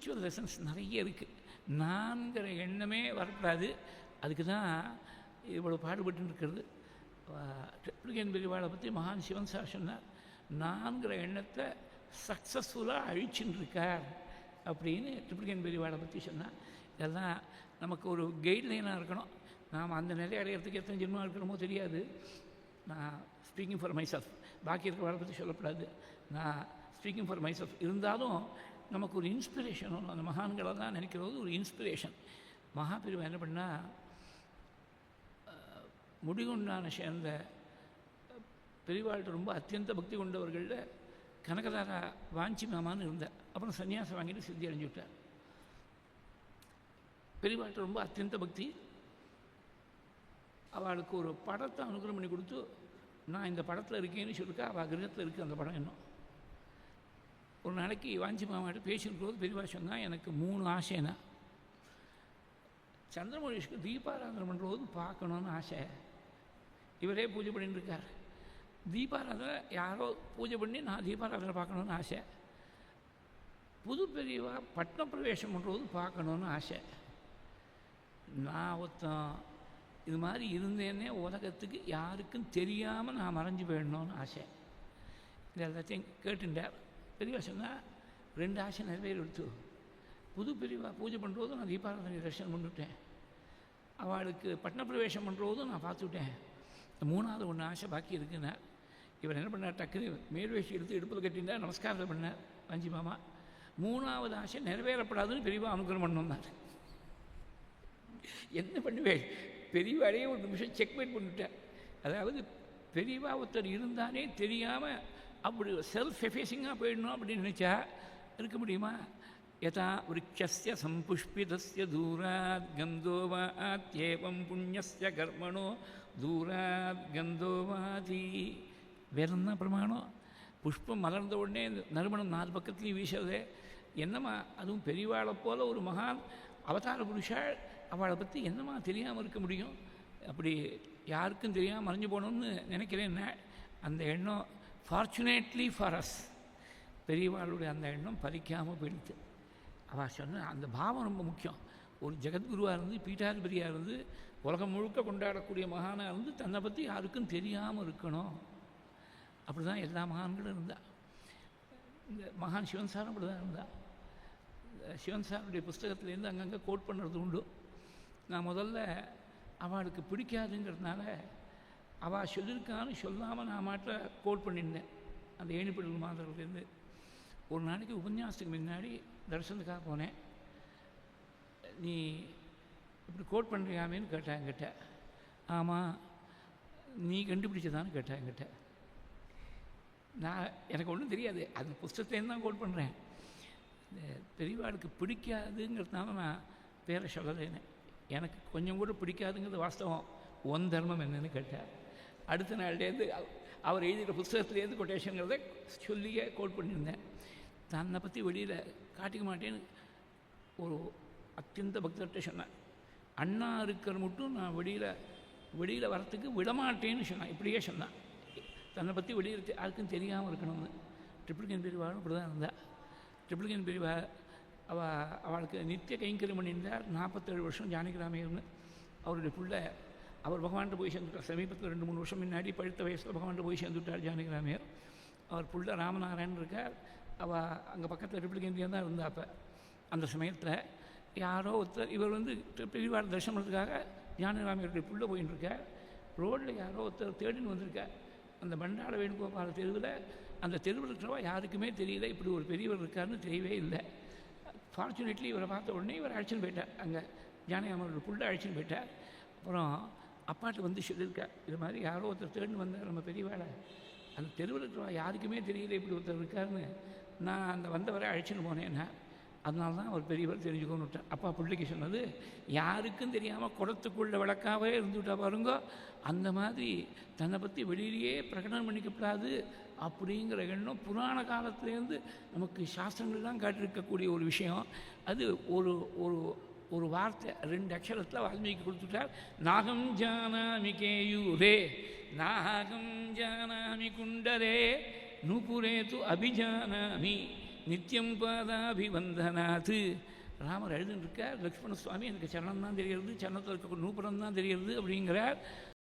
Spiritual lessons நிறைய இருக்குது. நான்கிற எண்ணமே வரக்கூடாது. அதுக்கு தான் இவ்வளோ பாடுபட்டு இருக்கிறது. ட்ரிப்ளிகேன் பெரியவாளை பற்றி மகான் சிவன் சார் சொன்னார், நான்கிற எண்ணத்தை சக்ஸஸ்ஃபுல்லாக அழிச்சுன்னு இருக்கார் அப்படின்னு ட்ரிப்ளிகேன் பெரியவாளை பற்றி சொன்னார். இதெல்லாம் நமக்கு ஒரு கைட்லைனாக இருக்கணும். நாம் அந்த நிலையை அடையிறதுக்கு எத்தனை ஜென்மம் இருக்கிறோமோ தெரியாது. நான் ஸ்பீக்கிங் ஃபார் மைசெல்ஃப், பாக்கி இருக்கிறவரை பற்றி சொல்லக்கூடாது. நான் ஸ்பீக்கிங் ஃபார் மைசெல்ஃப். இருந்தாலும் நமக்கு ஒரு இன்ஸ்பிரேஷன் ஒன்று, அந்த மகான்களை தான் நினைக்கிறது ஒரு இன்ஸ்பிரேஷன். மகாபிரிவா என்ன பண்ணால், முடிகொண்டான சேர்ந்த பெரியவாள்கிட்ட ரொம்ப அத்தியந்த பக்தி கொண்டவர்களில் கனகதாரா வாஞ்சி மாமான்னு இருந்தார். அப்புறம் சன்னியாசம் வாங்கிட்டு சித்தி அடைஞ்சு விட்டார். பெரியவாள்கிட்ட ரொம்ப அத்தியந்த பக்தி. அவளுக்கு ஒரு படத்தை அனுகிரகம் பண்ணி கொடுத்து, நான் இந்த படத்தில் இருக்கேன்னு சொல்லிருக்கா. அவள் கிரகத்தில் இருக்குது அந்த படம். இன்னும் ஒரு நாளைக்கு வாஞ்சி மாமாட்ட பேசியிருக்கிறது பெரியவா சொன்னால், எனக்கு 3 ஆசைனா. சந்திரமௌழீஷ்க்கு தீபாராதனை பண்ணுறது பார்க்கணுன்னு ஆசை. இவரே பூஜை பண்ணிட்டு இருக்கார். தீபாராதனை யாரோ பூஜை பண்ணி நான் தீபாராதனை பார்க்கணுன்னு ஆசை. புது பெரியவா பட்ன பிரவேசம் பண்ணுறது பார்க்கணுன்னு ஆசை. நான் ஒருத்தன் இது மாதிரி இருந்தேன்னே உலகத்துக்கு யாருக்கும் தெரியாமல் நான் மறைஞ்சு போயிடணும்னு ஆசை. இது எல்லாத்தையும் கேட்டுட்டார். பெரியவா சொன்னால் 2 ஆசை நிறைவேறிடுத்து. புது பெரியவா பூஜை பண்ணுறதும் நான் தீபாராதனை தரிசனம் பண்ணிவிட்டேன். அவளுக்கு பட்ன பிரவேசம் பண்ணுறதும் நான் பார்த்துவிட்டேன். 3வது ஒன்று ஆசை பாக்கி இருக்குன்னா, இவர் என்ன பண்ணார், டக்குன்னு மேல்வேஷி எடுத்து இடுப்பில் கட்டினா நமஸ்காரம் பண்ணார் வாஞ்சி மாமா. 3வது ஆசை நிறைவேறப்படாதுன்னு பெரியவா அனுகிரகம் பண்ணோம்னார். என்ன பண்ணுவேன், பெரியவாடையே ஒரு நிமிஷம் செக்மேட் பண்ணிவிட்டேன். அதாவது பெரியவா ஒருத்தர் இருந்தானே தெரியாமல் அப்படி செல்ஃப் எஃபேஸிங்காக போயிடணும் அப்படின்னு நினச்சா இருக்க முடியுமா? யதா விருட்சஸ்ய சம்புஷ்பிதஸ்ய தூராத் கந்தோவாத்யேவம் புண்ணியஸ்ய கர்மணோ தூராத் கந்தோவாதி. வேறென்ன பிரமாணம்? புஷ்பம் மலர்ந்த உடனே நறுமணம் 4 பக்கத்துலேயும் வீசுறதே என்னம்மா? அதுவும் பெரியவாளை போல் ஒரு மகான் அவதார புருஷாள், அவளை பற்றி என்னம்மா தெரியாமல் இருக்க முடியும்? அப்படி யாருக்கும் தெரியாமல் மறைஞ்சு போகணும்னு நினைக்கிறேன். அந்த எண்ணம் ஃபார்ச்சுனேட்லி ஃபார் அஸ் பெரியவாளுடைய அந்த எண்ணம் பறிக்காமல் போயிடுச்சு. அவள் சொன்ன அந்த பாவம் ரொம்ப முக்கியம். ஒரு ஜெகத்குருவாக இருந்து, பீட்டாதிபதியாக இருந்து, உலகம் முழுக்க கொண்டாடக்கூடிய மகானாக இருந்து தன்னை பற்றி யாருக்கும் தெரியாமல் இருக்கணும். அப்படி தான் எல்லா மகான்களும் இருந்தாள். இந்த மகான் சிவன் சாரும் அப்படி தான் இருந்தாள். சிவன் சாருடைய புஸ்தகத்துலேருந்து அங்கங்கே கோட் பண்ணுறது உண்டு. நான் முதல்ல அவளுக்கு பிடிக்காதுங்கிறதுனால அவள் சொல்லியிருக்கான்னு சொல்லாமல் நான் மாட்டில் கோட் பண்ணியிருந்தேன். அந்த ஏணிப்படல் மாதத்துலேருந்து ஒரு நாளைக்கு உபன்யாசத்துக்கு முன்னாடி தரிசனத்துக்காக போனேன். நீ இப்படி கோட் பண்ணுறியாமேன்னு கேட்டேன் என்கிட்ட. ஆமாம், நீ கண்டுபிடிச்சதான்னு கேட்டேன் என்கிட்ட. நான் எனக்கு ஒன்றும் தெரியாது, அது புஸ்தகத்துலேருந்து தான் கோட் பண்ணுறேன். பெரியவாளுக்கு பிடிக்காதுங்கிறதுனால நான் பேரை சொல்லலைன்னு. எனக்கு கொஞ்சம் கூட பிடிக்காதுங்கிறது வாஸ்தவம். ஒன் தர்மம் என்னன்னு கேட்டார். அடுத்த நாள்லேருந்து அவர் எழுதிய புஸ்தகத்துலேருந்து கொட்டேஷனுங்கிறத சொல்லியே கோட் பண்ணியிருந்தேன். தன்னை பற்றி வெளியில் காட்டிக்க மாட்டேன்னு ஒரு அத்தியந்த பக்தர்கிட்ட சொன்னேன். அண்ணா இருக்கிற மட்டும் நான் வெளியில் வரத்துக்கு விடமாட்டேன்னு சொன்னான். இப்படியே சொன்னான், தன்னை பற்றி வெளியில் யாருக்கும் தெரியாமல் இருக்கணும்னு. ட்ரிப்ளிகேன் பெரியவாளும் இப்படி தான் இருந்தாள். ட்ரிப்ளிகேன் பெரியவா அவளுக்கு நித்திய கைங்கரியம் பண்ணியிருந்தார். 47 வருஷம் ஜானகிராமையர்னு. அவருடைய பிள்ளை அவர் பகவான்கிட்ட போய் சேர்ந்துட்டார். சமீபத்தில் 2-3 வருஷம் முன்னாடி பழுத்த வயசில் பகவான்கிட்ட போய் சேர்ந்துட்டார் ஜானகிராமையர். அவர் பிள்ளை ராமநாராயணன் இருக்கார். அவள் அங்கே பக்கத்தில் ட்ரிப்ளிகேன்லேயே தான் இருந்தா. அப்போ அந்த சமயத்தில் யாரோ ஒருத்தர், இவர் பெரியவாள் தரிசனம் பண்ணுறதுக்காக ஜானகிராமையருடைய பிள்ளை போயின்னு இருக்கார். ரோட்டில் யாரோ ஒருத்தர் தேடின்னு வந்திருக்கார். அந்த பண்டார வேணுகோபால தெருவில், அந்த தெருவில் இருக்கிறவா யாருக்குமே தெரியல இப்படி ஒரு பெரியவர் இருக்காருன்னு தெரியவே இல்லை. ஃபார்ச்சுனேட்லி இவரை பார்த்த உடனே இவர் அழைச்சின்னு போயிட்டார். அங்கே ஜானகிராமையரோட பிள்ளை அழைச்சின்னு போயிட்டார். அப்புறம் அப்பாட்ட வந்து சொல்லியிருக்கார், இது மாதிரி யாரோ ஒருத்தர் தேடின்னு வந்தார் நம்ம பெரியவாளை. அந்த தெருவில் இருக்கிறவா யாருக்குமே தெரியல இப்படி ஒருத்தர் இருக்காருன்னு. நான் அந்த வந்தவரை அழைச்சின்னு போனேன்னா அதனால தான் அவர் பெரியவர் தெரிஞ்சுக்கோன்னு விட்டார். அப்பா பிள்ளைக்கு சொன்னது, யாருக்கும் தெரியாமல் குடத்துக்குள்ள விளக்காவே இருந்துவிட்டா பாருங்க, அந்த மாதிரி தன்னை பற்றி வெளியிலேயே பிரகடனம் பண்ணிக்கப்படாது அப்படிங்கிற எண்ணம் புராண காலத்துலேருந்து நமக்கு சாஸ்திரங்கள்லாம் காட்டியிருக்கக்கூடிய ஒரு விஷயம். அது ஒரு ஒரு ஒரு வார்த்தை 2 அக்ஷரத்தில் வால்மீகி கொடுத்துட்டார். நாகம் ஜானாமி கேயூரே நாகம் ஜானாமி குண்டரே நூபுரே து அபிஜானாமி நித்தியம் பாதாபிவந்தனாத்து. ராமர் எழுதுன்னு இருக்கார், லக்ஷ்மண சுவாமி எனக்கு சரணம் தான் தெரிகிறது, சரணத்தில் இருக்க நூபுரம் தான் தெரிகிறது அப்படிங்கிறார்.